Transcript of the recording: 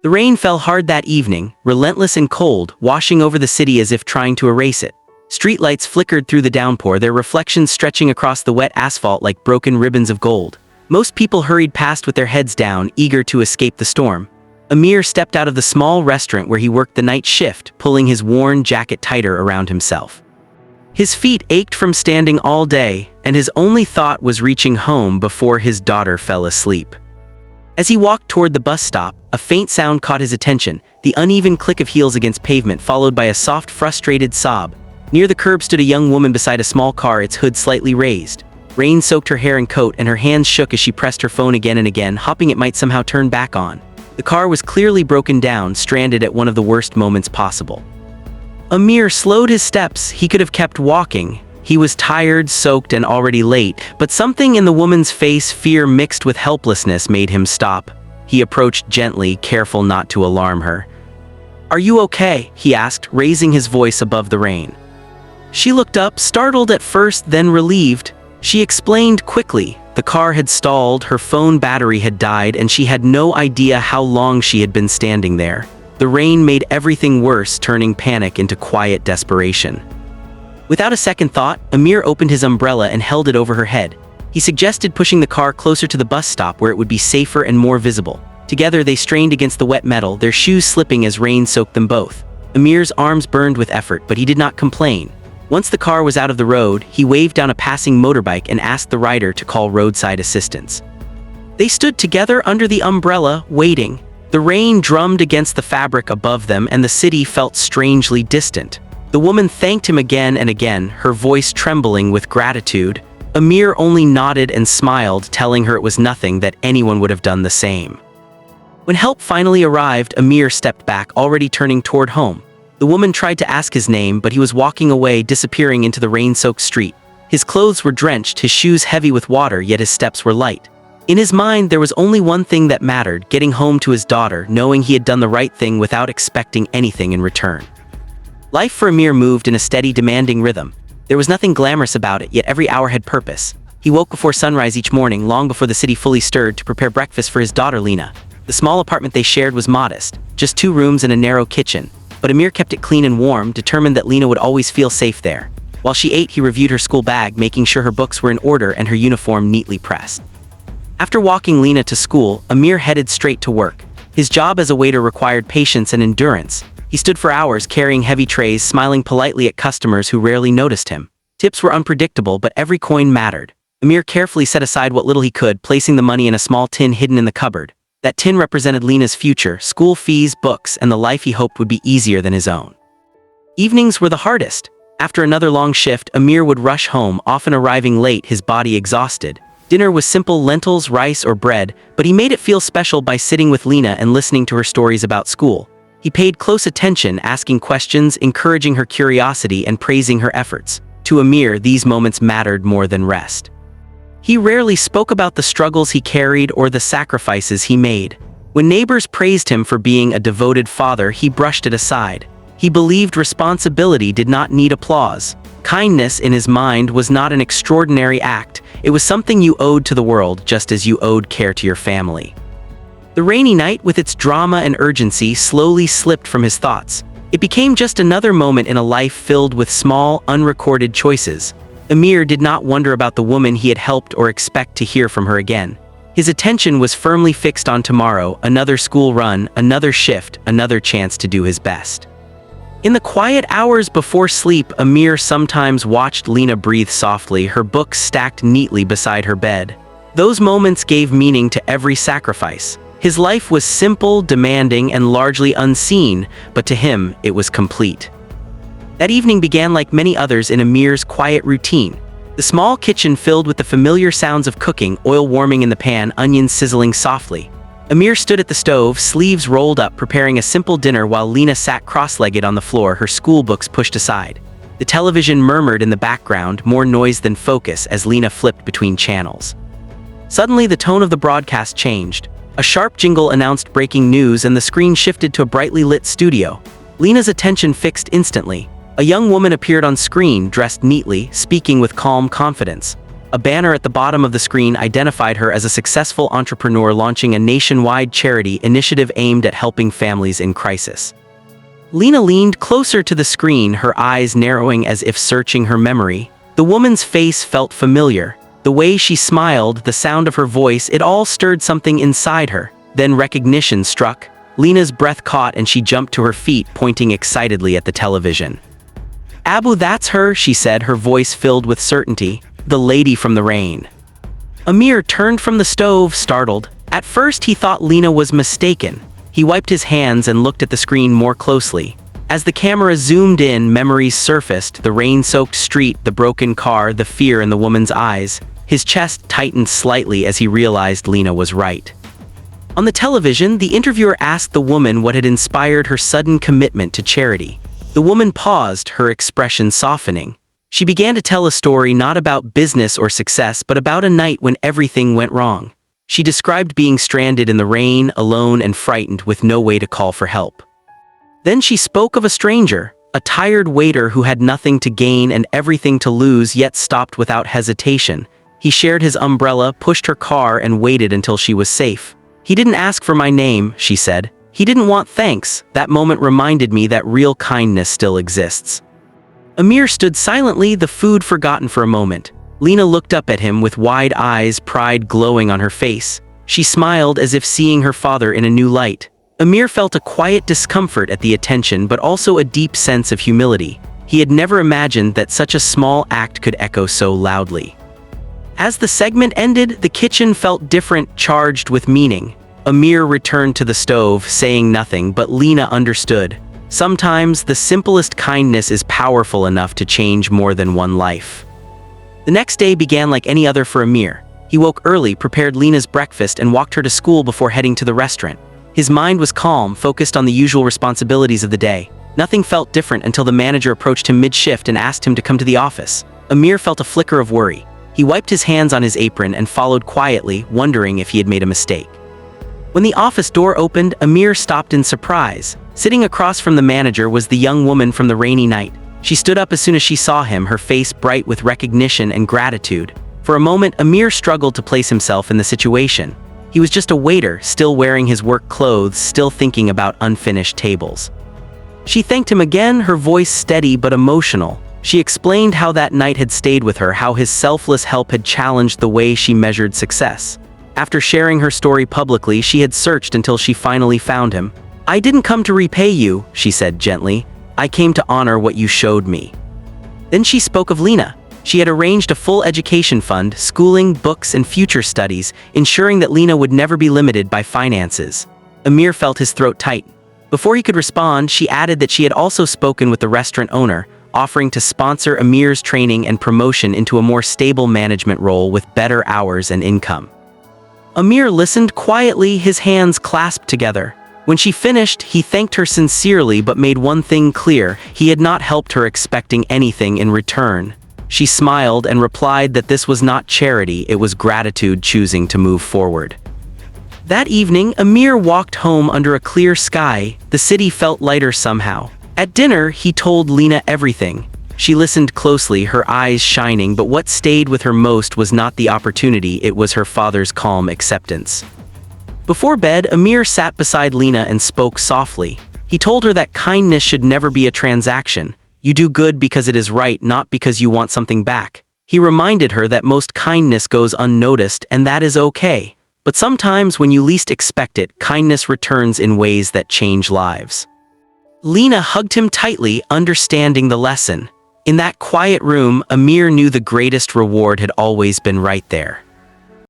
The rain fell hard that evening, relentless and cold, washing over the city as if trying to erase it. Streetlights flickered through the downpour, their reflections stretching across the wet asphalt like broken ribbons of gold. Most people hurried past with their heads down, eager to escape the storm. Amir stepped out of the small restaurant where he worked the night shift, pulling his worn jacket tighter around himself. His feet ached from standing all day, and his only thought was reaching home before his daughter fell asleep. As he walked toward the bus stop, a faint sound caught his attention, the uneven click of heels against pavement followed by a soft, frustrated sob. Near the curb stood a young woman beside a small car, its hood slightly raised. Rain soaked her hair and coat, and her hands shook as she pressed her phone again and again, hoping it might somehow turn back on. The car was clearly broken down, stranded at one of the worst moments possible. Amir slowed his steps. He could have kept walking. He was tired, soaked, and already late, but something in the woman's face, fear mixed with helplessness, made him stop. He approached gently, careful not to alarm her. "Are you okay?" he asked, raising his voice above the rain. She looked up, startled at first, then relieved. She explained quickly. The car had stalled, her phone battery had died, and she had no idea how long she had been standing there. The rain made everything worse, turning panic into quiet desperation. Without a second thought, Amir opened his umbrella and held it over her head. He suggested pushing the car closer to the bus stop where it would be safer and more visible. Together they strained against the wet metal, their shoes slipping as rain soaked them both. Amir's arms burned with effort, but he did not complain. Once the car was out of the road, he waved down a passing motorbike and asked the rider to call roadside assistance. They stood together under the umbrella, waiting. The rain drummed against the fabric above them, and the city felt strangely distant. The woman thanked him again and again, her voice trembling with gratitude. Amir only nodded and smiled, telling her it was nothing, that anyone would have done the same. When help finally arrived, Amir stepped back, already turning toward home. The woman tried to ask his name, but he was walking away, disappearing into the rain-soaked street. His clothes were drenched, his shoes heavy with water, yet his steps were light. In his mind, there was only one thing that mattered: getting home to his daughter, knowing he had done the right thing without expecting anything in return. Life for Amir moved in a steady, demanding rhythm. There was nothing glamorous about it, yet every hour had purpose. He woke before sunrise each morning, long before the city fully stirred, to prepare breakfast for his daughter Lena. The small apartment they shared was modest, just 2 rooms and a narrow kitchen. But Amir kept it clean and warm, determined that Lena would always feel safe there. While she ate, he reviewed her school bag, making sure her books were in order and her uniform neatly pressed. After walking Lena to school, Amir headed straight to work. His job as a waiter required patience and endurance. He stood for hours carrying heavy trays, smiling politely at customers who rarely noticed him. Tips were unpredictable, but every coin mattered. Amir carefully set aside what little he could, placing the money in a small tin hidden in the cupboard. That tin represented Lena's future, school fees, books, and the life he hoped would be easier than his own. Evenings were the hardest. After another long shift, Amir would rush home, often arriving late, his body exhausted. Dinner was simple: lentils, rice, or bread, but he made it feel special by sitting with Lena and listening to her stories about school. He paid close attention, asking questions, encouraging her curiosity, and praising her efforts. To Amir, these moments mattered more than rest. He rarely spoke about the struggles he carried or the sacrifices he made. When neighbors praised him for being a devoted father, he brushed it aside. He believed responsibility did not need applause. Kindness, in his mind, was not an extraordinary act. It was something you owed to the world, just as you owed care to your family. The rainy night, with its drama and urgency, slowly slipped from his thoughts. It became just another moment in a life filled with small, unrecorded choices. Amir did not wonder about the woman he had helped or expect to hear from her again. His attention was firmly fixed on tomorrow, another school run, another shift, another chance to do his best. In the quiet hours before sleep, Amir sometimes watched Lena breathe softly, her books stacked neatly beside her bed. Those moments gave meaning to every sacrifice. His life was simple, demanding, and largely unseen, but to him, it was complete. That evening began like many others in Amir's quiet routine. The small kitchen filled with the familiar sounds of cooking, oil warming in the pan, onions sizzling softly. Amir stood at the stove, sleeves rolled up, preparing a simple dinner while Lena sat cross-legged on the floor, her school books pushed aside. The television murmured in the background, more noise than focus, as Lena flipped between channels. Suddenly, the tone of the broadcast changed. A sharp jingle announced breaking news, and the screen shifted to a brightly lit studio. Lena's attention fixed instantly. A young woman appeared on screen, dressed neatly, speaking with calm confidence. A banner at the bottom of the screen identified her as a successful entrepreneur launching a nationwide charity initiative aimed at helping families in crisis. Lena leaned closer to the screen, her eyes narrowing as if searching her memory. The woman's face felt familiar. The way she smiled, the sound of her voice, it all stirred something inside her. Then recognition struck. Lena's breath caught and she jumped to her feet, pointing excitedly at the television. "Abu, that's her," she said, her voice filled with certainty. "The lady from the rain." Amir turned from the stove, startled. At first he thought Lena was mistaken. He wiped his hands and looked at the screen more closely. As the camera zoomed in, memories surfaced: the rain-soaked street, the broken car, the fear in the woman's eyes. His chest tightened slightly as he realized Lena was right. On the television, the interviewer asked the woman what had inspired her sudden commitment to charity. The woman paused, her expression softening. She began to tell a story not about business or success, but about a night when everything went wrong. She described being stranded in the rain, alone and frightened, with no way to call for help. Then she spoke of a stranger, a tired waiter who had nothing to gain and everything to lose, yet stopped without hesitation. He shared his umbrella, pushed her car, and waited until she was safe. "He didn't ask for my name," she said. "He didn't want thanks." That moment reminded me that real kindness still exists. Amir stood silently, the food forgotten for a moment. Lena looked up at him with wide eyes, pride glowing on her face. She smiled as if seeing her father in a new light. Amir felt a quiet discomfort at the attention, but also a deep sense of humility. He had never imagined that such a small act could echo so loudly. As the segment ended, the kitchen felt different, charged with meaning. Amir returned to the stove, saying nothing, but Lena understood. Sometimes the simplest kindness is powerful enough to change more than one life. The next day began like any other for Amir. He woke early, prepared Lena's breakfast, and walked her to school before heading to the restaurant. His mind was calm, focused on the usual responsibilities of the day. Nothing felt different until the manager approached him mid-shift and asked him to come to the office. Amir felt a flicker of worry. He wiped his hands on his apron and followed quietly, wondering if he had made a mistake. When the office door opened, Amir stopped in surprise. Sitting across from the manager was the young woman from the rainy night. She stood up as soon as she saw him, her face bright with recognition and gratitude. For a moment, Amir struggled to place himself in the situation. He was just a waiter, still wearing his work clothes, still thinking about unfinished tables. She thanked him again, her voice steady but emotional. She explained how that night had stayed with her, how his selfless help had challenged the way she measured success. After sharing her story publicly, she had searched until she finally found him. "I didn't come to repay you," she said gently. "I came to honor what you showed me." Then she spoke of Lena. She had arranged a full education fund, schooling, books, and future studies, ensuring that Lena would never be limited by finances. Amir felt his throat tighten. Before he could respond, she added that she had also spoken with the restaurant owner, offering to sponsor Amir's training and promotion into a more stable management role with better hours and income. Amir listened quietly, his hands clasped together. When she finished, he thanked her sincerely but made one thing clear: he had not helped her expecting anything in return. She smiled and replied that this was not charity, it was gratitude choosing to move forward. That evening, Amir walked home under a clear sky. The city felt lighter somehow. At dinner, he told Lena everything. She listened closely, her eyes shining, but what stayed with her most was not the opportunity, it was her father's calm acceptance. Before bed, Amir sat beside Lena and spoke softly. He told her that kindness should never be a transaction. You do good because it is right, not because you want something back. He reminded her that most kindness goes unnoticed, and that is okay. But sometimes when you least expect it, kindness returns in ways that change lives. Lena hugged him tightly, understanding the lesson. In that quiet room, Amir knew the greatest reward had always been right there.